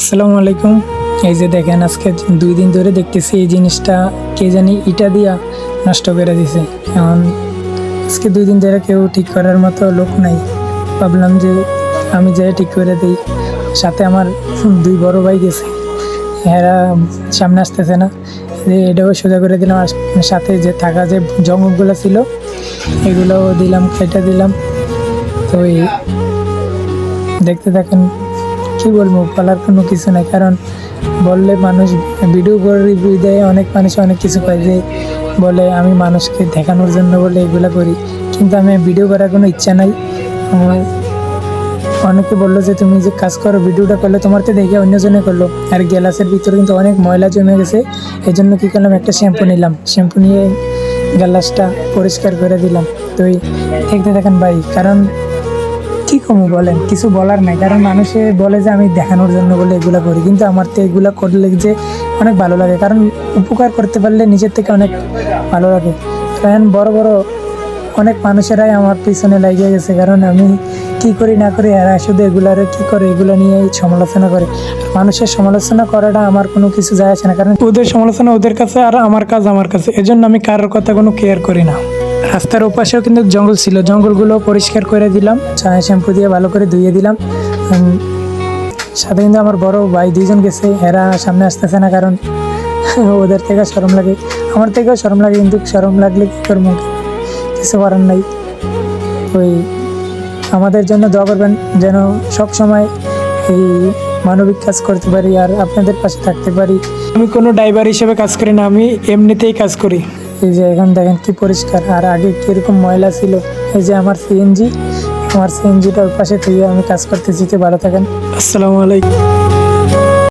আসসালামু আলাইকুম। এই যে দেখেন, আজকে 2 দিন ধরে দেখতেছি এই জিনিসটা কে জানি ইটা দিয়া নষ্ট করে দিছে। এখন আজকে 2 দিন ধরে কেউ ঠিক করার মতো লোক নাই। ভাবলাম যে আমি যাই ঠিক করে দিই। সাথে আমার 2 বড় ভাই গেছে, এরা সামনে আসতেছে না, এটাও সোজা করে দিলাম। আর সাথে যে থাকা যে জঙ্গলগুলো ছিল এগুলো দিলাম, কেটে দিলাম। তো এই দেখতে থাকেন। কি বলবো, বলার কোনো কিছু নাই, কারণ বললে মানুষ ভিডিও করে রিভিউ দেয়, অনেক মানুষ অনেক কিছু পায়, যে বলে আমি মানুষকে দেখানোর জন্য বলে এগুলো করি, কিন্তু আমি ভিডিও করার কোনো ইচ্ছা নাই আমার। অনেকে বললো যে তুমি যে কাজ করো, ভিডিওটা করলে তোমার তো দেখে অন্যজনে করলো, আর গ্লাসের ভিতরে কিন্তু অনেক ময়লা জমে গেছে। এই জন্য কী করলাম, একটা শ্যাম্পু নিলাম, শ্যাম্পু নিয়ে গ্লাসটা পরিষ্কার করে দিলাম। তো এই দেখতে থাকেন ভাই, কারণ কি কমু বলেন, কিছু বলার নাই, কারণ মানুষে বলে যে আমি দেখানোর জন্য বলে এগুলো করি, কিন্তু আমার তো এগুলো করলে যে অনেক ভালো লাগে, কারণ উপকার করতে পারলে নিজের থেকে অনেক ভালো লাগে। কারণ বড় বড় অনেক মানুষেরাই আমার পিছনে লাগিয়ে গেছে, কারণ আমি কি করি না করি, এরা শুধু এগুলারে কি করে এগুলো নিয়েই সমালোচনা করে। মানুষের সমালোচনা করাটা আমার কোনো কিছু যায় আসে না, কারণ ওদের সমালোচনা ওদের কাছে আর আমার কাজ আমার কাছে, এজন্য আমি কারোর কথা কোনো কেয়ার করি না। রাস্তার ওপাশেও কিন্তু জঙ্গল ছিল, জঙ্গলগুলো পরিষ্কার করে দিলাম, শ্যাম্পু দিয়ে ভালো করে ধুয়ে দিলাম। সাথে কিন্তু আমার বড় ভাই 2জন গেছে, এরা সামনে আসতেছে না, কারণ ওদের থেকে শরম লাগে, আমার থেকেও শরম লাগে, কিন্তু শরম লাগলে কী করবো, কিছু করার নাই। ওই আমাদের জন্য দোয়া করবেন, যেন সব সময় এই মানবিক কাজ করতে পারি আর আপনাদের পাশে থাকতে পারি। আমি কোনো ড্রাইভার হিসেবে কাজ করি না, আমি এমনিতেই কাজ করি। এই যে এখন দেখেন কি পরিষ্কার, আর আগে কীরকম ময়লা ছিল। এই যে আমার সিএনজিটা ওর পাশে থেকে আমি কাজ করতেছি। ভালো থাকেন, আসসালামু আলাইকুম।